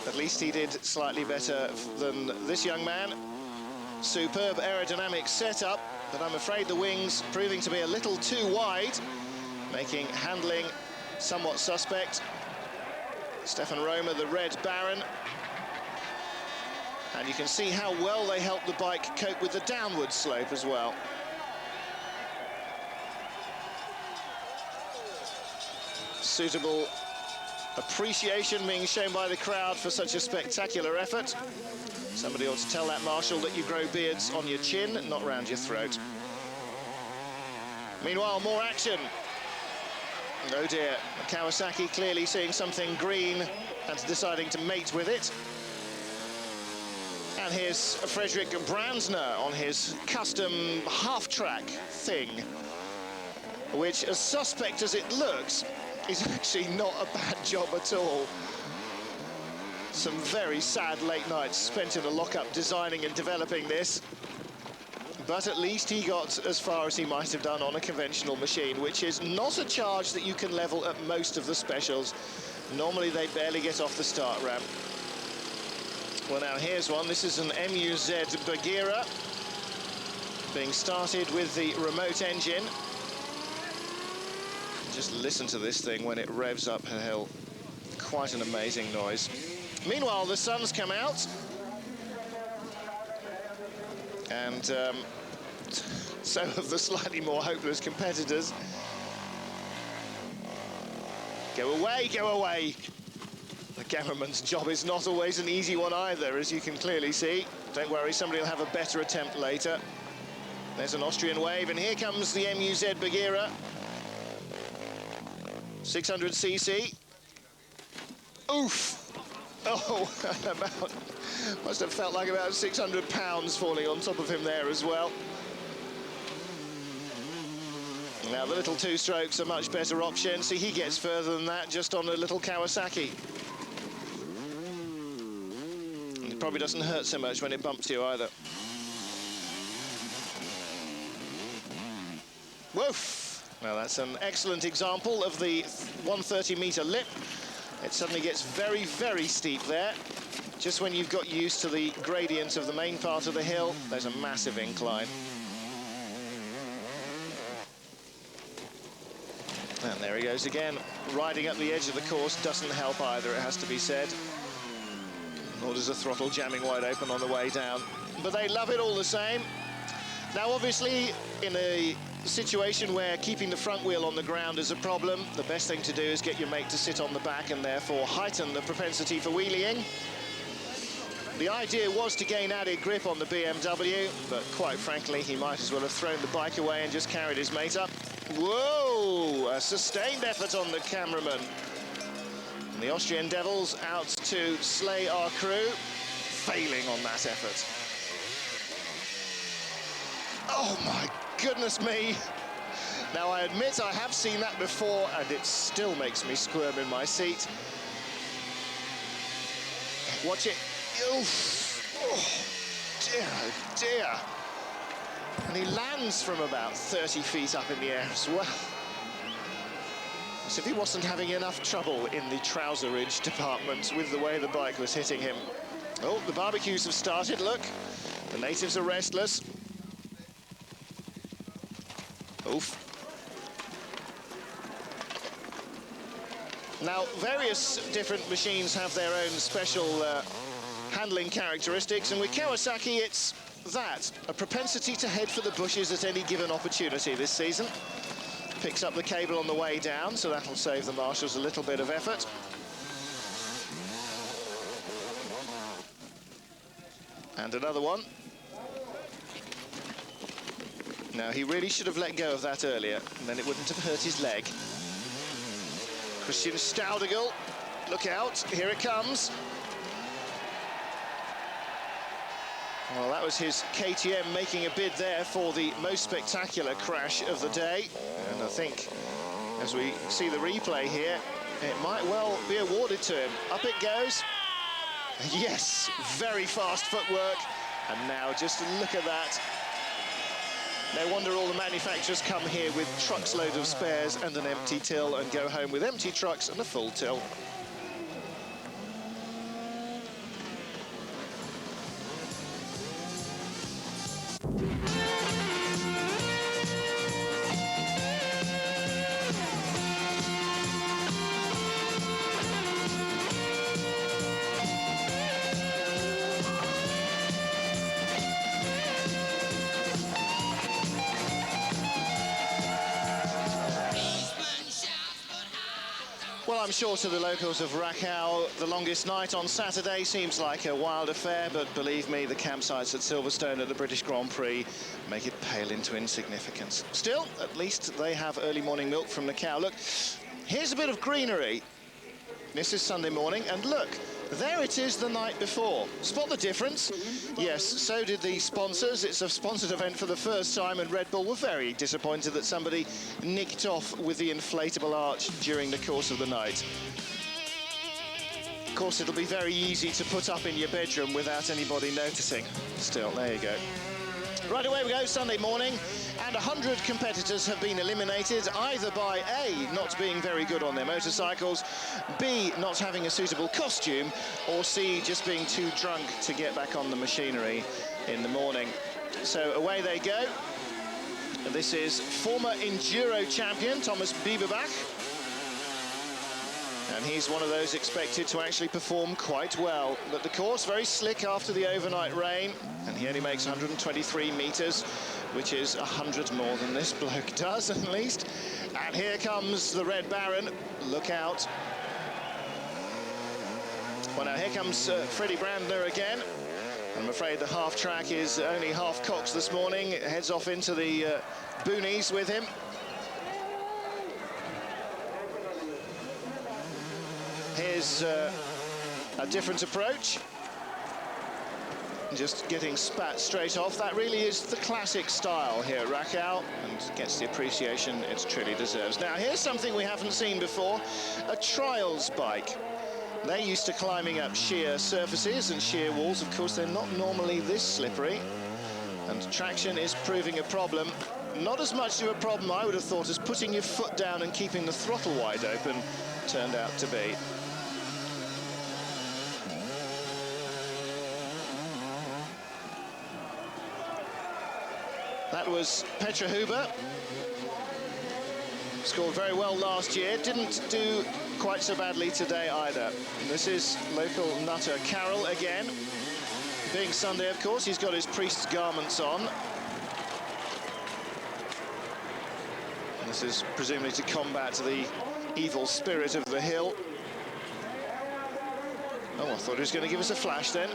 At least he did slightly better than this young man. Superb aerodynamic setup, but I'm afraid the wings proving to be a little too wide, making handling somewhat suspect. Stefan Roma, the Red Baron. And you can see how well they help the bike cope with the downward slope as well. Suitable appreciation being shown by the crowd for such a spectacular effort. Somebody ought to tell that marshal that you grow beards on your chin, not round your throat. Meanwhile, more action. Oh dear, Kawasaki clearly seeing something green and deciding to mate with it. And here's Frederick Brandsner on his custom half-track thing, which, as suspect as it looks, is actually not a bad job at all. Some very sad late nights spent in a lock-up designing and developing this. But at least he got as far as he might have done on a conventional machine, which is not a charge that you can level at most of the specials. Normally they barely get off the start ramp. Well, now here's one. This is an MUZ Bagheera being started with the remote engine. Just listen to this thing when it revs up a hill. Quite an amazing noise. Meanwhile, the sun's come out. And so have the slightly more hopeless competitors. Go away, go away. The cameraman's job is not always an easy one either, as you can clearly see. Don't worry, somebody will have a better attempt later. There's an Austrian wave, and here comes the MUZ Bagheera. 600cc. Oof! Oh, must have felt like about 600 pounds falling on top of him there as well. Now the little two-strokes are much better option. See, he gets further than that just on a little Kawasaki. And it probably doesn't hurt so much when it bumps you either. Woof! Now that's an excellent example of the 130-meter lip. It suddenly gets very, very steep there. Just when you've got used to the gradient of the main part of the hill, there's a massive incline. And there he goes again. Riding up the edge of the course doesn't help either, it has to be said. Nor does the throttle jamming wide open on the way down. But they love it all the same. Now, obviously, in a situation where keeping the front wheel on the ground is a problem, the best thing to do is get your mate to sit on the back and therefore heighten the propensity for wheeling. The idea was to gain added grip on the BMW, but quite frankly, he might as well have thrown the bike away and just carried his mate up. Whoa! A sustained effort on the cameraman. And the Austrian Devils out to slay our crew, failing on that effort. Oh my goodness me! Now I admit I have seen that before and it still makes me squirm in my seat. Watch it. Oof. Oh dear, oh dear. And he lands from about 30 feet up in the air as well. As if he wasn't having enough trouble in the trouserage department with the way the bike was hitting him. Oh, the barbecues have started, look. The natives are restless. Oof. Now, various different machines have their own special handling characteristics, and with Kawasaki, it's that, a propensity to head for the bushes at any given opportunity this season. Picks up the cable on the way down, so that'll save the marshals a little bit of effort. And another one. Now, he really should have let go of that earlier, and then it wouldn't have hurt his leg. Christian Staudigl, look out, here it comes. Well, that was his KTM making a bid there for the most spectacular crash of the day. And I think, as we see the replay here, it might well be awarded to him. Up it goes. Yes, very fast footwork. And now just look at that. No wonder all the manufacturers come here with trucks load of spares and an empty till and go home with empty trucks and a full till. Well, I'm sure to the locals of Rachau, the longest night on Saturday seems like a wild affair, but believe me, the campsites at Silverstone at the British Grand Prix make it pale into insignificance. Still, at least they have early morning milk from the cow. Look, here's a bit of greenery. This is Sunday morning, and look, there it is the night before. Spot the difference? Yes, so did the sponsors. It's a sponsored event for the first time, and Red Bull were very disappointed that somebody nicked off with the inflatable arch during the course of the night. Of course, it'll be very easy to put up in your bedroom without anybody noticing. Still, there you go. Right, away we go, Sunday morning, and 100 competitors have been eliminated, either by A, not being very good on their motorcycles, B, not having a suitable costume, or C, just being too drunk to get back on the machinery in the morning. So away they go. This is former Enduro champion Thomas Bieberbach. And he's one of those expected to actually perform quite well. But the course very slick after the overnight rain, and he only makes 123 metres, which is 100 more than this bloke does, at least. And here comes the Red Baron. Look out. Well, now here comes Freddie Brandner again. I'm afraid the half track is only half cocked this morning. It heads off into the boonies with him. Here's a different approach. Just getting spat straight off. That really is the classic style here at Rachau, and gets the appreciation it truly deserves. Now, here's something we haven't seen before, a trials bike. They're used to climbing up sheer surfaces and sheer walls. Of course, they're not normally this slippery, and traction is proving a problem. Not as much of a problem, I would have thought, as putting your foot down and keeping the throttle wide open turned out to be. That was Petra Huber. Scored very well last year. Didn't do quite so badly today either. This is local nutter Carroll again. Being Sunday, of course, he's got his priest's garments on. This is presumably to combat the evil spirit of the hill. Oh, I thought he was going to give us a flash then.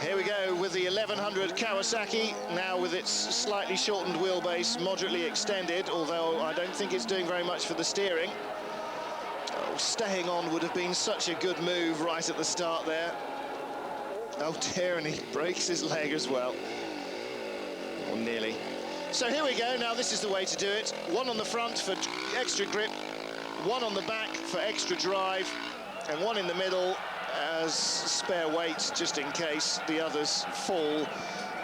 Here we go with the 1100 Kawasaki, now with its slightly shortened wheelbase, moderately extended, although I don't think it's doing very much for the steering. Oh, staying on would have been such a good move right at the start there. Oh dear, and he breaks his leg as well. Or nearly. So here we go, now this is the way to do it. One on the front for extra grip, one on the back for extra drive, and one in the middle as spare weight, just in case the others fall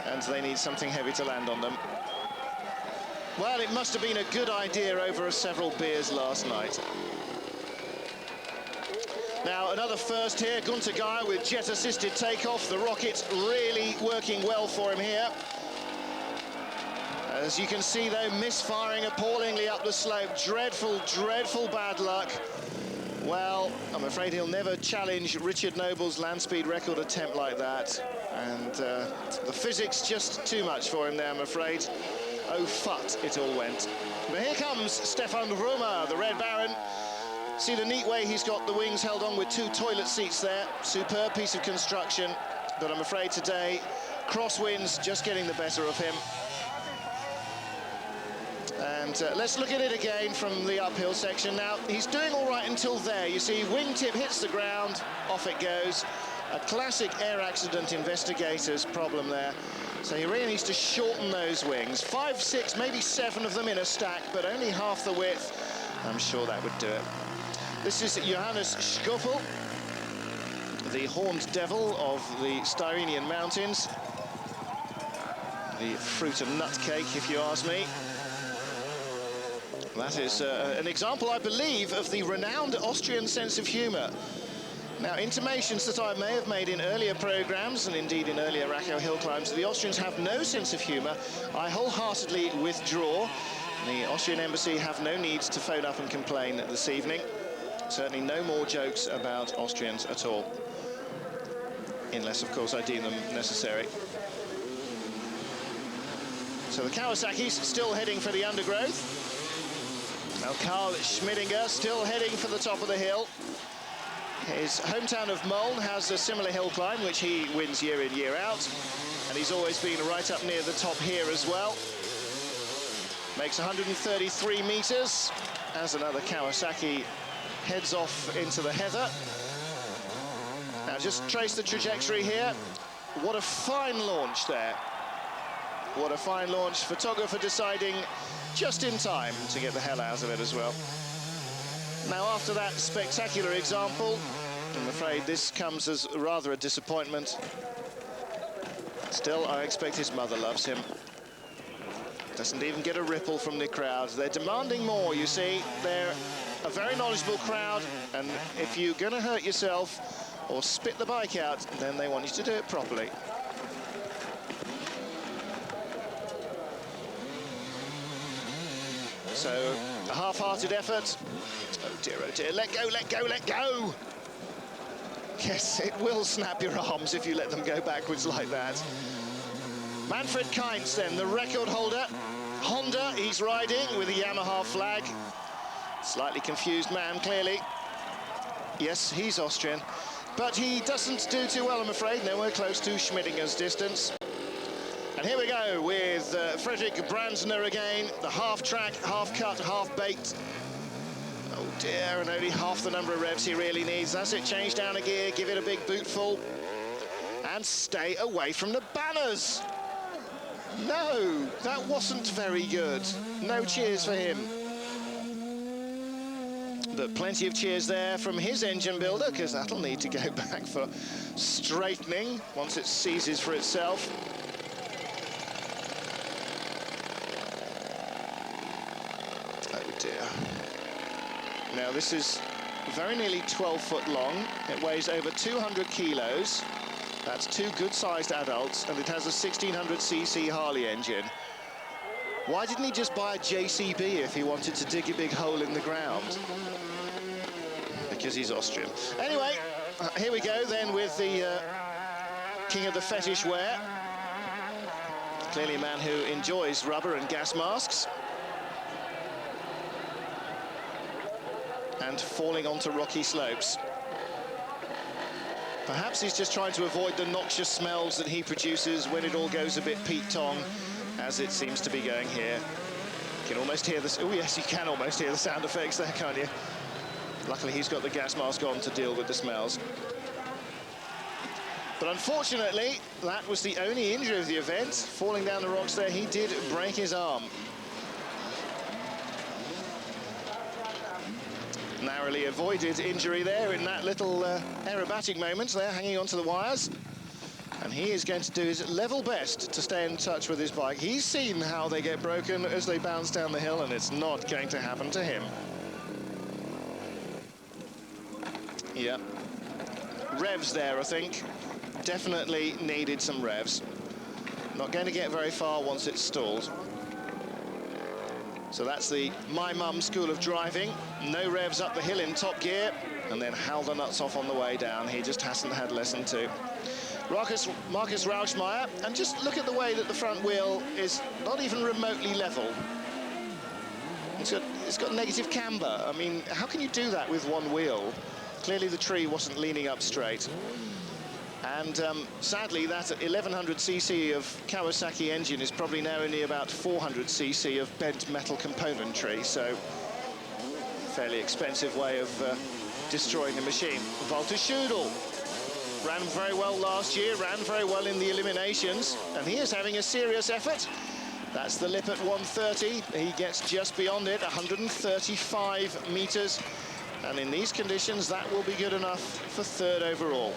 and they need something heavy to land on them. Well, it must have been a good idea over several beers last night. Now, another first here, Gunter Geyer with jet-assisted takeoff. The rocket really working well for him here. As you can see, though, misfiring appallingly up the slope. Dreadful, dreadful bad luck. Well, I'm afraid he'll never challenge Richard Noble's land speed record attempt like that. And the physics just too much for him there, I'm afraid. Oh, fut, it all went. But here comes Stefan Römer, the Red Baron. See the neat way he's got the wings held on with two toilet seats there. Superb piece of construction. But I'm afraid today, crosswinds just getting the better of him. And let's look at it again from the uphill section. Now, he's doing all right until there. You see, wingtip hits the ground, off it goes. A classic air accident investigator's problem there. So he really needs to shorten those wings. 5, 6, maybe 7 of them in a stack, but only half the width. I'm sure that would do it. This is Johannes Schkoppel, the horned devil of the Styrenian Mountains. The fruit and nut cake, if you ask me. That is an example, I believe, of the renowned Austrian sense of humour. Now, intimations that I may have made in earlier programmes, and indeed in earlier Rachau hill climbs, the Austrians have no sense of humour. I wholeheartedly withdraw. The Austrian embassy have no need to phone up and complain this evening. Certainly no more jokes about Austrians at all. Unless, of course, I deem them necessary. So the Kawasaki's still heading for the undergrowth. Now Karl Schmidinger still heading for the top of the hill. His hometown of Mölln has a similar hill climb, which he wins year in, year out. And he's always been right up near the top here as well. Makes 133 metres as another Kawasaki heads off into the heather. Now just trace the trajectory here. What a fine launch there. What a fine launch. Photographer deciding just in time to get the hell out of it as well. Now, after that spectacular example, I'm afraid this comes as rather a disappointment. Still, I expect his mother loves him. Doesn't even get a ripple from the crowd. They're demanding more, you see. They're a very knowledgeable crowd, and if you're going to hurt yourself or spit the bike out, then they want you to do it properly. So, a half-hearted effort. Oh dear, let go, let go, let go! Yes, it will snap your arms if you let them go backwards like that. Manfred Kainz then, the record holder. Honda, he's riding with a Yamaha flag. Slightly confused man, clearly. Yes, he's Austrian. But he doesn't do too well, I'm afraid. Nowhere close to Schmidinger's distance. And here we go with Fredrik Brandsner again, the half-track, half-cut, half-baked. Oh dear, and only half the number of revs he really needs. That's it, change down a gear, give it a big bootful, and stay away from the banners. No, that wasn't very good. No cheers for him. But plenty of cheers there from his engine builder, because that'll need to go back for straightening once it seizes for itself. Now this is very nearly 12 foot long. It weighs over 200 kilos. That's two good-sized adults, and it has a 1600cc Harley engine. Why didn't he just buy a JCB if he wanted to dig a big hole in the ground? Because he's Austrian. Anyway, here we go then with the king of the fetish wear. Clearly a man who enjoys rubber and gas masks. And falling onto rocky slopes. Perhaps he's just trying to avoid the noxious smells that he produces when it all goes a bit Pete-Tong, as it seems to be going here. You can almost hear this. Oh yes, you can almost hear the sound effects there, can't you? Luckily he's got the gas mask on to deal with the smells. But unfortunately, that was the only injury of the event. Falling down the rocks there, he did break his arm. Narrowly avoided injury there in that little aerobatic moment there, hanging onto the wires. And he is going to do his level best to stay in touch with his bike. He's seen how they get broken as they bounce down the hill, and it's not going to happen to him. Yeah. Revs there, I think. Definitely needed some revs. Not going to get very far once it's stalled. So that's the My Mum school of driving. No revs up the hill in top gear, and then howl the nuts off on the way down. He just hasn't had lesson two. Marcus Rauschmeier, and just look at the way that the front wheel is not even remotely level. It's got negative camber. I mean, how can you do that with one wheel? Clearly the tree wasn't leaning up straight. And sadly, that 1100cc of Kawasaki engine is probably now only about 400cc of bent metal componentry, so fairly expensive way of destroying the machine. Walter Schudel ran very well last year, ran very well in the eliminations, and he is having a serious effort. That's the lip at 130. He gets just beyond it, 135 meters, and in these conditions, that will be good enough for third overall.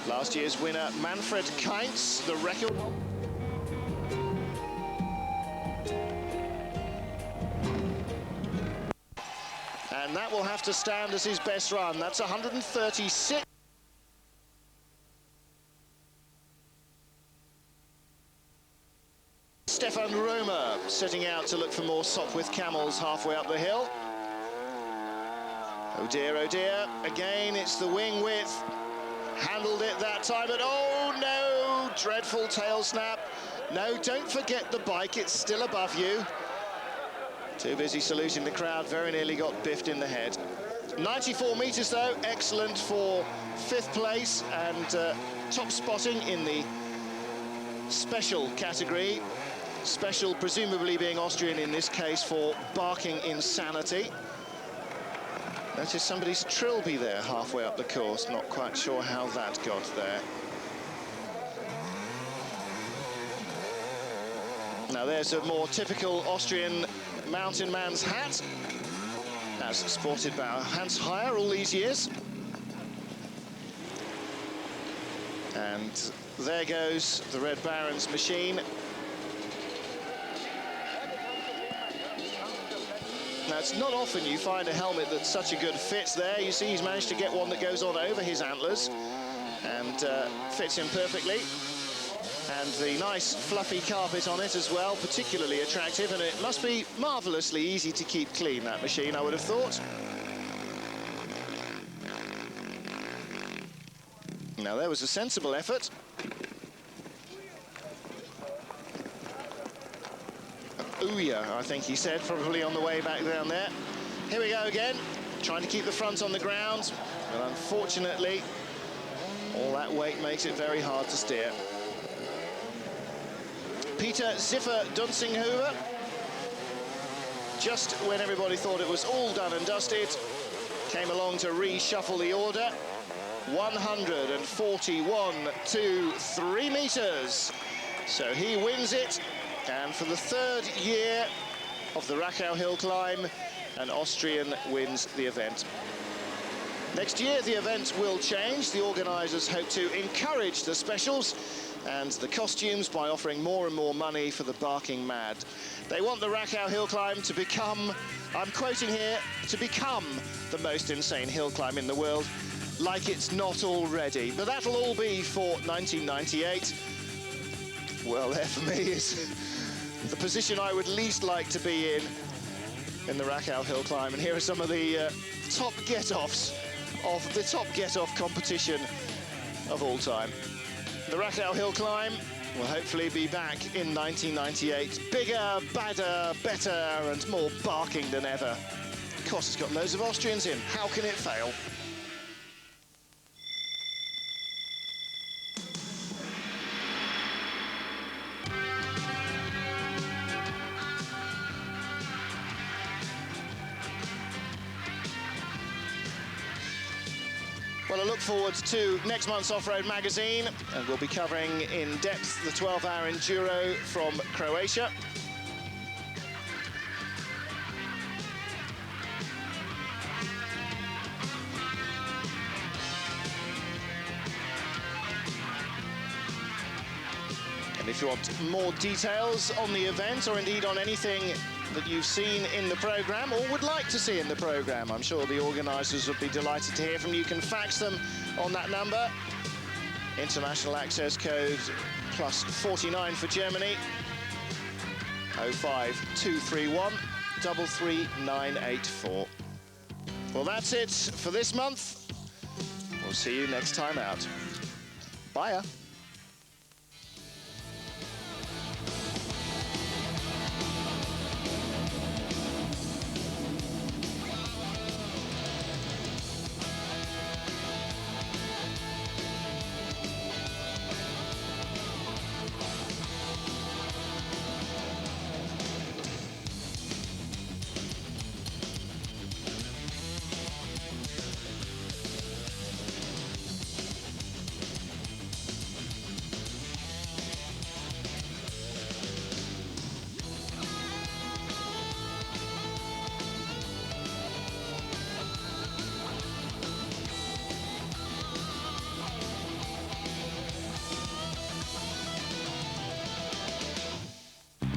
Last year's winner, Manfred Kainz, the record. and that will have to stand as his best run. That's 136. Stefan Roma setting out to look for more Sopwith camels halfway up the hill. Oh dear, again it's the wing width. Handled it that time, but oh no, dreadful tail snap. No, don't forget the bike, it's still above you. Too busy saluting the crowd, very nearly got biffed in the head. 94 metres though, excellent for 5th place and top spotting in the special category. Special presumably being Austrian in this case for barking insanity. Notice somebody's trilby there halfway up the course, not quite sure how that got there. Now there's a more typical Austrian mountain man's hat, as sported by Hans Heyer all these years. And there goes the Red Baron's machine. Now, it's not often you find a helmet that's such a good fit there. You see he's managed to get one that goes on over his antlers and fits him perfectly. And the nice fluffy carpet on it as well, particularly attractive, and it must be marvellously easy to keep clean, that machine, I would have thought. Now, there was a sensible effort. Ouya, I think he said, probably on the way back down there. Here we go again, trying to keep the front on the ground, but unfortunately, all that weight makes it very hard to steer. Peter Ziffer-Dunsinghoever, just when everybody thought it was all done and dusted, came along to reshuffle the order. 141.23 metres. So he wins it. And for the 3rd year of the Rachau hill climb, an Austrian wins the event. Next year, the event will change. The organisers hope to encourage the specials and the costumes by offering more and more money for the barking mad. They want the Rachau hill climb to become, I'm quoting here, to become the most insane hill climb in the world, like it's not already. But that'll all be for 1998. Well, there for me is the position I would least like to be in the Rachau hill climb. And here are some of the top get-offs of the top get-off competition of all time. The Rachau hill climb will hopefully be back in 1998. Bigger, badder, better, and more barking than ever. Of course, it's got loads of Austrians in. How can it fail? Well, I look forward to next month's Offroad magazine, and we'll be covering in depth the 12-hour enduro from Croatia. And if you want more details on the event, or indeed on anything that you've seen in the programme or would like to see in the programme, I'm sure the organisers would be delighted to hear from you. You can fax them on that number. International access code +49 for Germany, 05231 33984. Well, that's it for this month. We'll see you next time out. Bye.